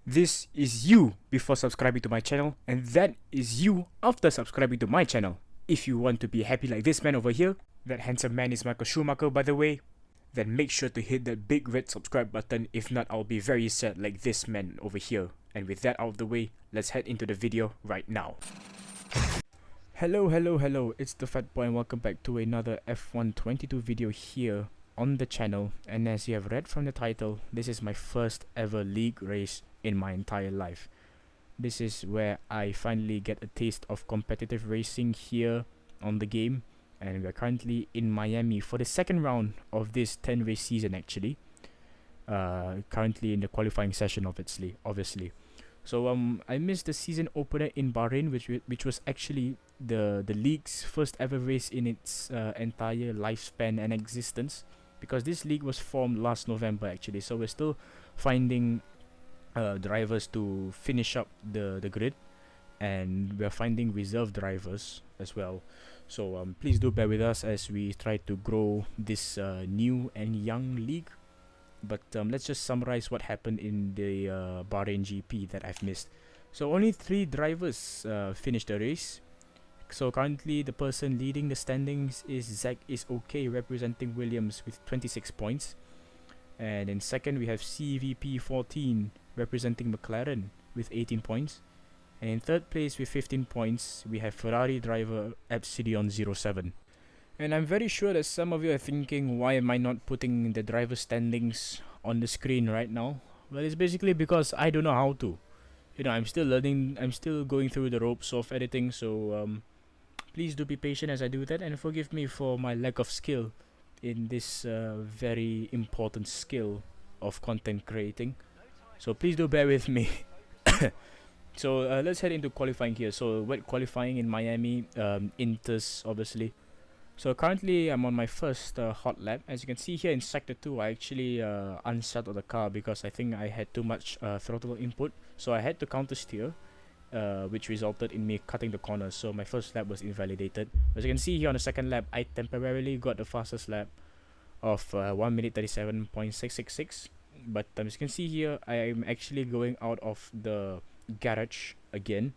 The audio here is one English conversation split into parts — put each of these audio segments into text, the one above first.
This is you before subscribing to my channel, and that is you after subscribing to my channel. If you want to be happy like this man over here, that handsome man is Michael Schumacher by the way, then make sure to hit that big red subscribe button. If not, I'll be very sad like this man over here. And with that out of the way, let's head into the video right now. Hello, it's the Fat Boy and welcome back to another F1 22 video here on the channel. And as you have read from the title, this is my first ever league race in my entire life. This is where I finally get a taste of competitive racing here on the game, and we're currently in Miami for the second round of this 10 race season actually. Currently in the qualifying session obviously. So I missed the season opener in Bahrain, which was actually the league's first ever race in its entire lifespan and existence, because this league was formed last November actually. So we're still finding drivers to finish up the grid, and we're finding reserve drivers as well. So please do bear with us as we try to grow this new and young league. But let's just summarize what happened in the Bahrain GP that I've missed. So only 3 drivers finished the race. So currently the person leading the standings is Zach is okay, representing Williams with 26 points. And in second we have CVP14 representing McLaren with 18 points. And in third place with 15 points we have Ferrari driver Epsilon07. And I'm very sure that some of you are thinking, why am I not putting the driver standings on the screen right now? Well, it's basically because I don't know how to. You know, I'm still learning, I'm still going through the ropes of editing, so please do be patient as I do that, and forgive me for my lack of skill in this very important skill of content creating. So please do bear with me. So let's head into qualifying here. So wet qualifying in Miami, Inters obviously. So currently I'm on my first hot lap. As you can see here in sector 2, I actually unsettled the car because I think I had too much throttle input. So I had to counter steer, which resulted in me cutting the corners. So my first lap was invalidated. As you can see here on the second lap, I temporarily got the fastest lap of 1 minute 37.666. But as you can see here, I am actually going out of the garage again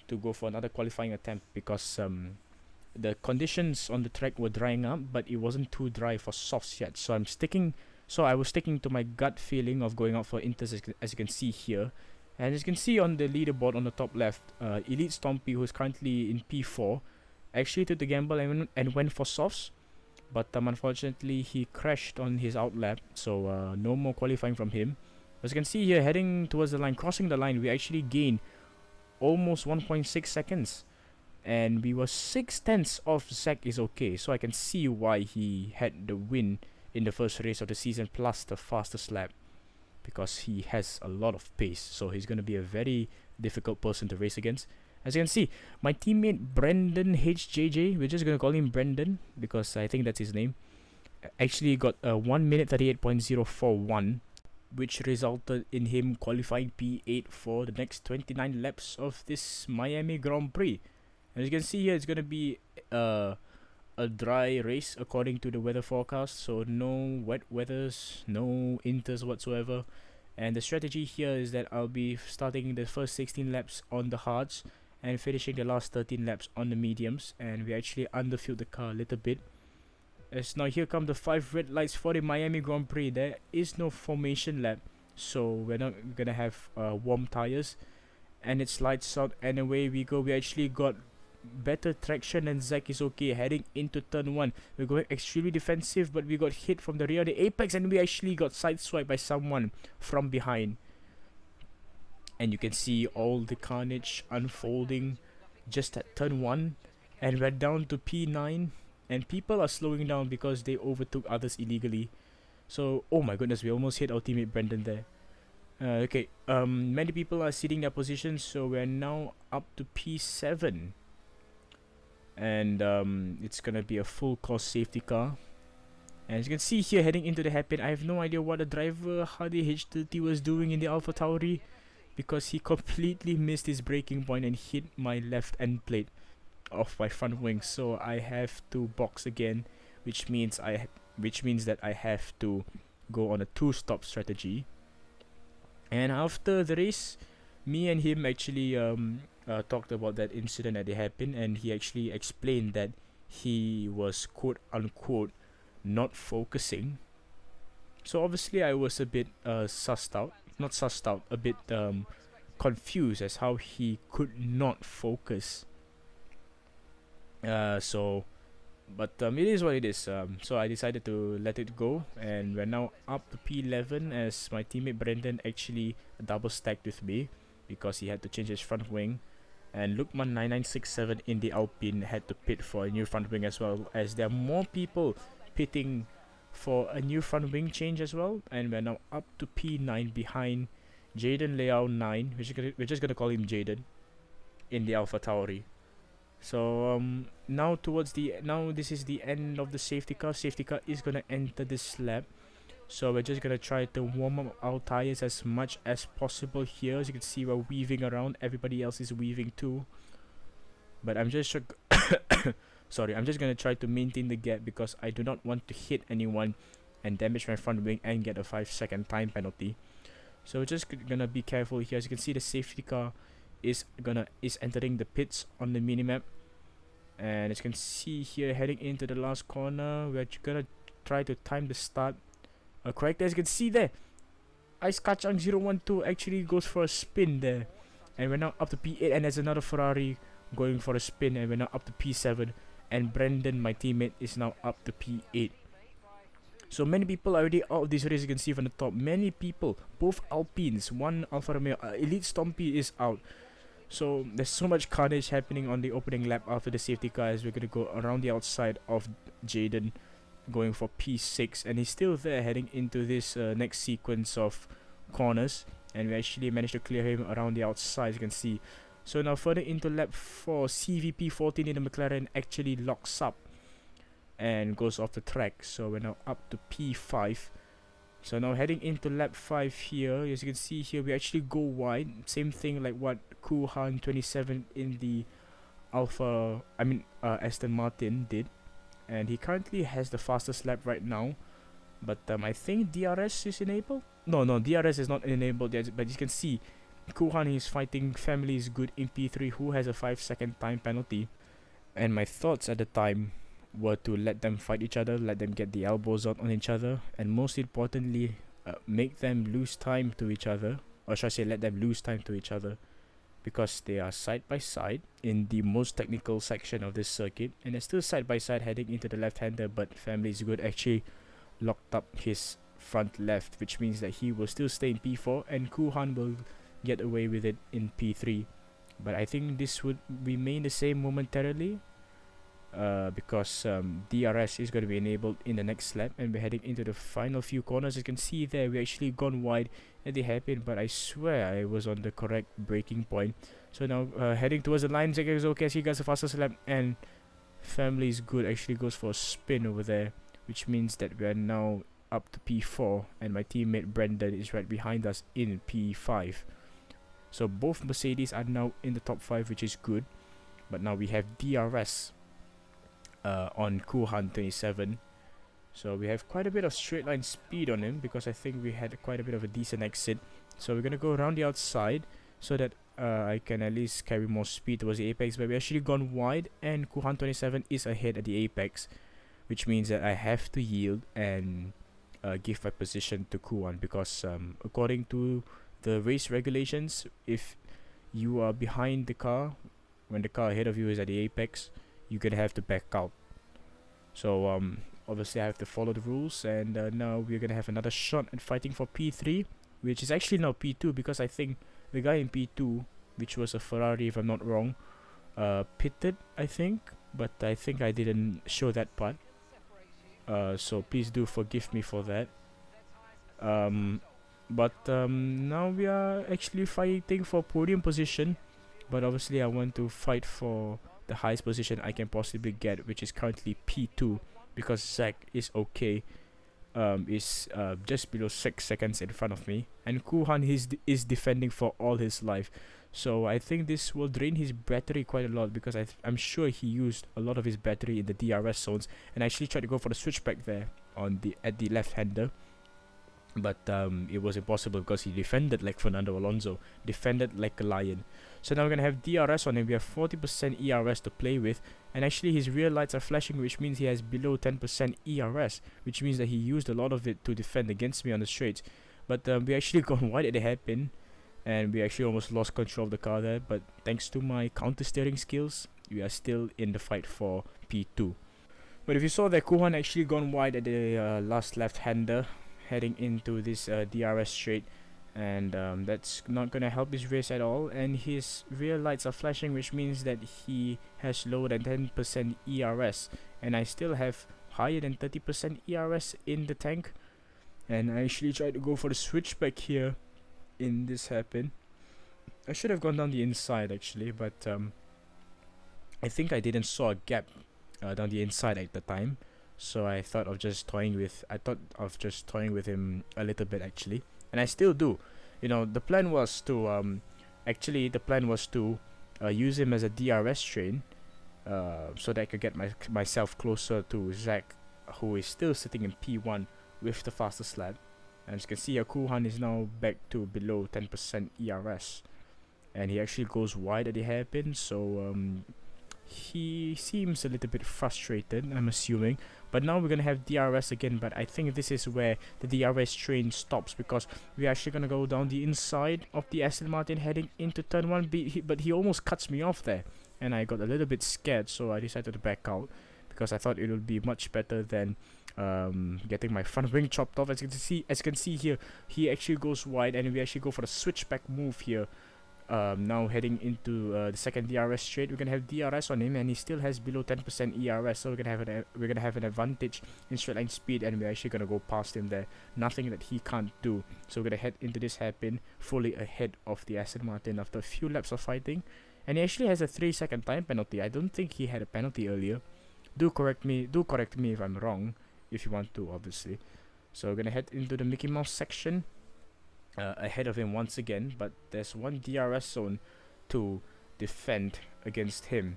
to go for another qualifying attempt, because the conditions on the track were drying up, but it wasn't too dry for softs yet. So I was sticking to my gut feeling of going out for Inters, as you can see here. And as you can see on the leaderboard on the top left, Elite Stompy, who is currently in P4, actually took the gamble and went for softs, but unfortunately he crashed on his outlap, so no more qualifying from him. As you can see here, heading towards the line, crossing the line, we actually gained almost 1.6 seconds. And we were 6/10 off Zach is okay, so I can see why he had the win in the first race of the season plus the fastest lap, because he has a lot of pace. So he's going to be a very difficult person to race against. As you can see, my teammate Brendan HJJ, we're just going to call him Brendan because I think that's his name, actually got a 1 minute 38.041, which resulted in him qualifying P8 for the next 29 laps of this Miami Grand Prix. As you can see here, it's going to be a dry race according to the weather forecast. So no wet weathers, no inters whatsoever. And the strategy here is that I'll be starting the first 16 laps on the hards and finishing the last 13 laps on the mediums. And we actually underfueled the car a little bit. As now here come the 5 red lights for the Miami Grand Prix. There is no formation lap, so we're not going to have warm tires. And it slides out and away we go. We actually got better traction than Zach is okay heading into turn 1. We're going extremely defensive, but we got hit from the rear of the apex, and we actually got sideswiped by someone from behind. And you can see all the carnage unfolding just at turn 1, and we're down to P9, and people are slowing down because they overtook others illegally. So oh my goodness, we almost hit our teammate Brendan there. Okay, many people are ceding their positions, so we're now up to P7. And it's gonna be a full course safety car. And as you can see here, heading into the hairpin, I have no idea what the driver Hardy H30 was doing in the Alpha Tauri, because he completely missed his braking point and hit my left end plate of my front wing. So I have to box again, which means that I have to go on a 2-stop strategy. And after the race, me and him actually talked about that incident that happened, and he actually explained that he was quote unquote not focusing. So obviously I was a bit a bit confused as how he could not focus. So but it is what it is. So I decided to let it go, and we're now up to P11 as my teammate Brendan actually double stacked with me because he had to change his front wing, and Lukman 9967 in the Alpine had to pit for a new front wing as well, as there are more people pitting for a new front wing change as well. And we're now up to P9 behind Jaden Leao 9, we're just gonna call him Jaden, in the Alpha Tauri. So now this is the end of the safety car. Safety car is gonna enter this lap, so we're just gonna try to warm up our tires as much as possible here. As you can see, we're weaving around, everybody else is weaving too, but I'm just sorry, I'm just gonna try to maintain the gap because I do not want to hit anyone and damage my front wing and get a 5-second time penalty. So we're just gonna be careful here. As you can see, the safety car is entering the pits on the minimap, and as you can see here, heading into the last corner, we're gonna try to time the start correctly. As you can see there, Ice Kachang 012 actually goes for a spin there, and we're now up to P8, and there's another Ferrari going for a spin, and we're now up to P7, and Brendan, my teammate, is now up to P8. So many people are already out of this race. You can see from the top, many people, both Alpines, one Alfa Romeo, Elite Stompy is out. So there's so much carnage happening on the opening lap after the safety car, as we're gonna go around the outside of Jaden, going for P6, and he's still there heading into this next sequence of corners, and we actually managed to clear him around the outside, as you can see. So now further into lap 4, CVP 14 in the McLaren actually locks up and goes off the track. So we're now up to P5. So now heading into lap 5 here, as you can see here, we actually go wide. Same thing like what Kuhan 27 in the Aston Martin did. And he currently has the fastest lap right now. But I think DRS is enabled? No, DRS is not enabled yet. But you can see Kuhan is fighting Family is Good in P3, who has a 5-second time penalty. And my thoughts at the time were to let them fight each other, let them get the elbows out on each other, and most importantly, make them lose time to each other, or should I say let them lose time to each other, because they are side by side in the most technical section of this circuit, and they're still side by side heading into the left-hander, but Family is Good actually locked up his front left, which means that he will still stay in P4 and Kuhan will get away with it in P3. But I think this would remain the same momentarily, because DRS is going to be enabled in the next lap, and we're heading into the final few corners. As you can see there, we actually gone wide at the hairpin, but I swear I was on the correct braking point. So now heading towards the line, is okay, so he gets the fastest lap, and Family is Good actually goes for a spin over there, which means that we are now up to P4, and my teammate Brendan is right behind us in P5. So both Mercedes are now in the top 5, which is good, but now we have DRS on Kuhan 27. So we have quite a bit of straight line speed on him, because I think we had quite a bit of a decent exit. So we're gonna go around the outside so that I can at least carry more speed towards the apex, but we actually gone wide, and Kuhan 27 is ahead at the apex, which means that I have to yield and give my position to Kuhan, because according to the race regulations, if you are behind the car when the car ahead of you is at the apex, you're gonna have to back out. So obviously I have to follow the rules, and now we're gonna have another shot at fighting for P3, which is actually now P2, because I think the guy in P2, which was a Ferrari if I'm not wrong, pitted, I think, but I think I didn't show that part, so please do forgive me for that. But now we are actually fighting for podium position, but obviously I want to fight for the highest position I can possibly get, which is currently P2, because Zach is okay, is just below 6 seconds in front of me, and Kuhan is defending for all his life. So I think this will drain his battery quite a lot, because I'm sure he used a lot of his battery in the DRS zones, and I actually tried to go for the switchback there at the left-hander. but it was impossible because he defended like Fernando Alonso, defended like a lion. So now we're gonna have DRS on him. We have 40% ERS to play with, and actually his rear lights are flashing, which means he has below 10% ERS, which means that he used a lot of it to defend against me on the straights. But we actually got wide at the hairpin, and we actually almost lost control of the car there. But thanks to my counter steering skills, we are still in the fight for P2. But if you saw that Kuhan actually gone wide at the last left-hander heading into this DRS straight, and that's not gonna help his race at all, and his rear lights are flashing, which means that he has lower than 10% ERS, and I still have higher than 30% ERS in the tank. And I actually tried to go for the switchback here in this hairpin. I should have gone down the inside actually, but I think I didn't saw a gap down the inside at the time, so I thought of just toying with him a little bit actually, and I still do. You know, the plan was to use him as a DRS train, so that I could get myself closer to Zach, who is still sitting in P1 with the fastest lap. And as you can see here, Kuhan is now back to below 10% ERS, and he actually goes wide at the hairpin, so he seems a little bit frustrated, I'm assuming. But now we're gonna have DRS again, but I think this is where the DRS train stops, because we're actually gonna go down the inside of the Aston Martin heading into turn 1, but he almost cuts me off there, and I got a little bit scared, so I decided to back out, because I thought it would be much better than getting my front wing chopped off. As you can see here, he actually goes wide, and we actually go for the switchback move here. Now heading into the second DRS straight, we're gonna have DRS on him, and he still has below 10% ERS, so we're gonna have an advantage in straight line speed, and we're actually gonna go past him there. Nothing that he can't do. So we're gonna head into this hairpin fully ahead of the Aston Martin after a few laps of fighting, and he actually has a 3-second time penalty. I don't think he had a penalty earlier. Do correct me if I'm wrong, if you want to, obviously. So we're gonna head into the Mickey Mouse section. Ahead of him once again, but there's one DRS zone to defend against him.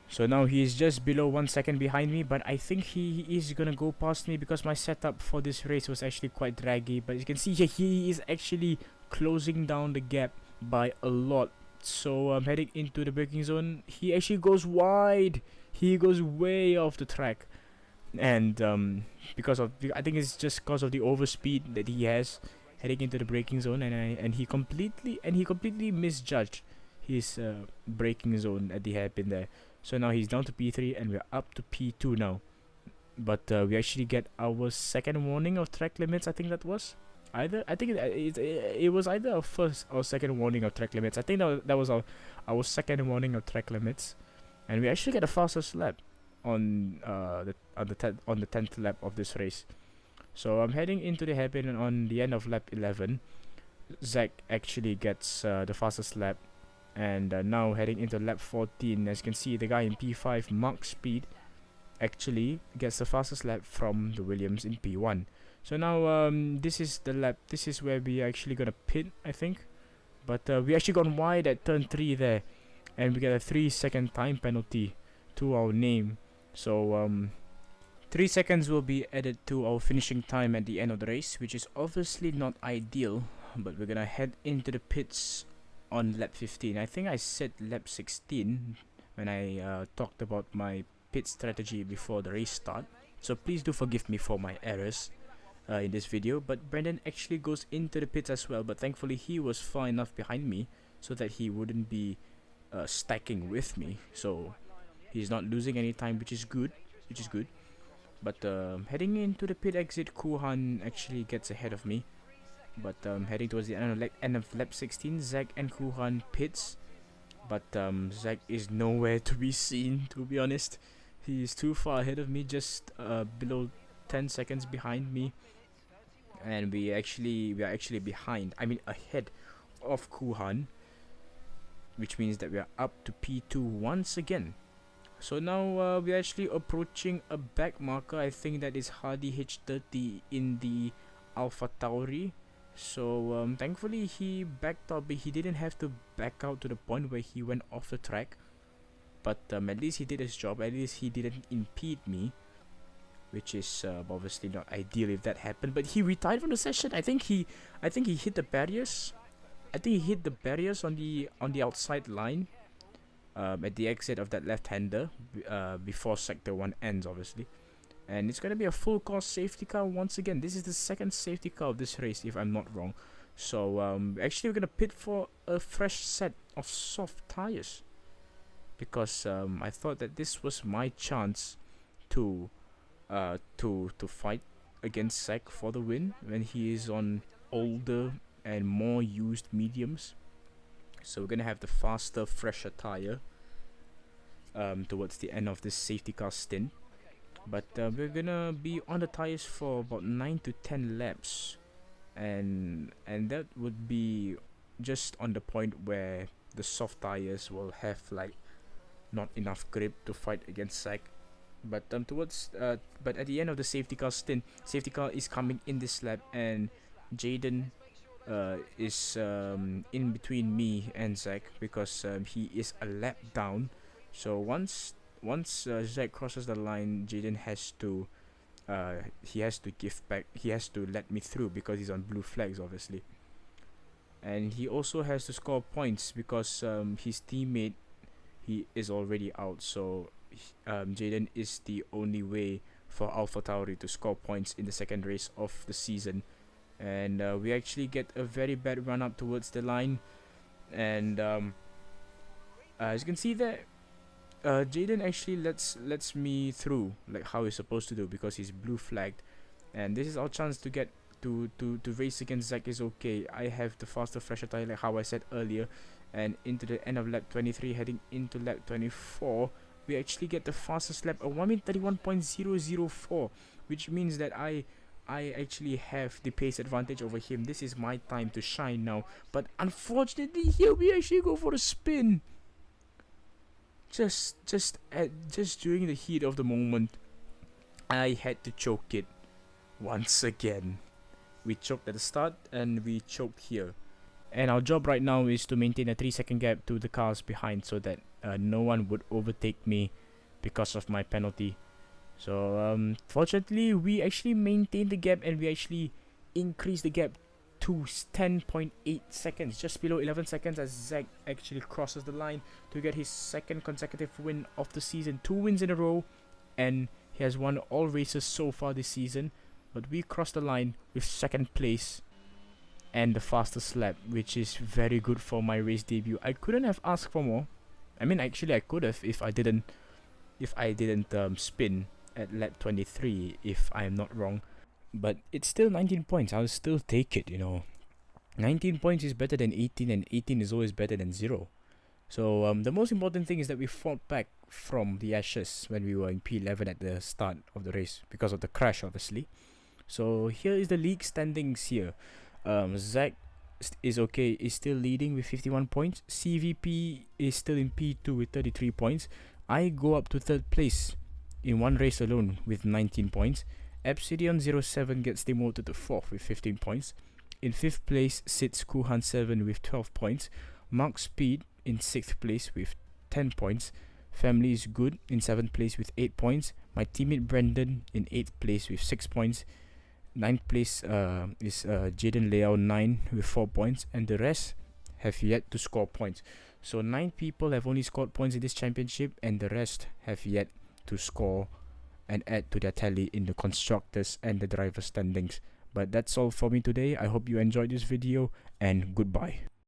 So now he is just below 1 second behind me, but I think he is gonna go past me, because my setup for this race was actually quite draggy. But you can see here, he is actually closing down the gap by a lot. So I'm heading into the braking zone. He actually goes wide. He goes way off the track, and I think it's just because of the overspeed that he has heading into the braking zone, and he completely misjudged his braking zone at the hairpin there. So now he's down to P3, and we're up to P2 now. But we actually get our second warning of track limits. I think that was it was either our first or second warning of track limits. I think that was our second warning of track limits, and we actually get a fastest lap on the 10th lap of this race. So I'm heading into the hairpin, and on the end of lap 11, Zach actually gets the fastest lap, and now heading into lap 14, as you can see, the guy in P5, Mark Speed, actually gets the fastest lap from the Williams in P1. So now this is the lap. This is where we actually gonna pit, I think, but we actually gone wide at turn 3 there, and we get a 3-second time penalty to our name. So 3 seconds will be added to our finishing time at the end of the race, which is obviously not ideal, but we're gonna head into the pits on lap 15. I think I said lap 16 when I talked about my pit strategy before the race start, so please do forgive me for my errors in this video. But Brandon actually goes into the pits as well, but thankfully he was far enough behind me so that he wouldn't be stacking with me, so he's not losing any time, which is good. But heading into the pit exit, Kuhan actually gets ahead of me. But heading towards the end of lap 16, Zach and Kuhan pits. But Zach is nowhere to be seen, to be honest. He is too far ahead of me, just below 10 seconds behind me. And we are actually behind. I mean, ahead of Kuhan, which means that we are up to P2 once again. So now we're actually approaching a back marker. I think that is Hardy H30 in the Alpha Tauri. So thankfully he backed out, but he didn't have to back out to the point where he went off the track. But at least he did his job. At least he didn't impede me. which is obviously not ideal if that happened. But he retired from the session. I think he hit the barriers. I think he hit the barriers on the outside line, at the exit of that left-hander, before sector 1 ends, obviously. And it's gonna be a full course safety car once again. This is the second safety car of this race, if I'm not wrong. So actually we're gonna pit for a fresh set of soft tires, because I thought that this was my chance to fight against Zach for the win when he is on older and more used mediums. So we're gonna have the faster, fresher tire towards the end of this safety car stint. But we're gonna be on the tires for about 9 to 10 laps, and that would be just on the point where the soft tires will have like not enough grip to fight against Zach. But but at the end of the safety car stint, safety car is coming in this lap, and Jaden is in between me and Zach, because he is a lap down. So once Zach crosses the line, Jaden has to he has to give back. He has to let me through because he's on blue flags, obviously. And he also has to score points because his teammate, he is already out. So Jaden is the only way for AlphaTauri to score points in the second race of the season. And we actually get a very bad run up towards the line, and as you can see there, Jaden actually lets me through like how he's supposed to do, because he's blue flagged, and this is our chance to get to race against Zach. Is okay. I have the faster, fresher tire, like how I said earlier, and into the end of lap 23 heading into lap 24, we actually get the fastest lap, a 1:31.004, which means that I actually have the pace advantage over him. This is my time to shine now, but unfortunately here we actually go for a spin. Just during the heat of the moment, I had to choke it once again. We choked at the start and we choked here. And our job right now is to maintain a 3-second gap to the cars behind, so that no one would overtake me because of my penalty. So fortunately we actually maintained the gap, and we actually increased the gap to 10.8 seconds, just below 11 seconds, as Zach actually crosses the line to get his second consecutive win of the season. 2 wins in a row, and he has won all races so far this season. But we crossed the line with second place and the fastest lap, which is very good for my race debut. I couldn't have asked for more. I mean, actually I could have if I didn't spin at lap 23, if I'm not wrong. But it's still 19 points. I'll still take it, 19 points is better than 18, and 18 is always better than 0. So the most important thing is that we fought back from the ashes when we were in P11 at the start of the race, because of the crash, obviously. So here is the league standings here. Zach is okay, is still leading with 51 points. CVP is still in P2 with 33 points. I go up to 3rd place in one race alone with 19 points. Obsidian07 gets demoted to 4th with 15 points. In 5th place sits Kuhan7 with 12 points. Mark Speed in 6th place with 10 points. Family is Good in 7th place with 8 points. My teammate Brendan in 8th place with 6 points. 9th place is Jaden Leao 9 with 4 points, and the rest have yet to score points. So 9 people have only scored points in this championship, and the rest have yet to score and add to their tally in the constructors and the driver standings. But that's all for me today. I hope you enjoyed this video, and goodbye.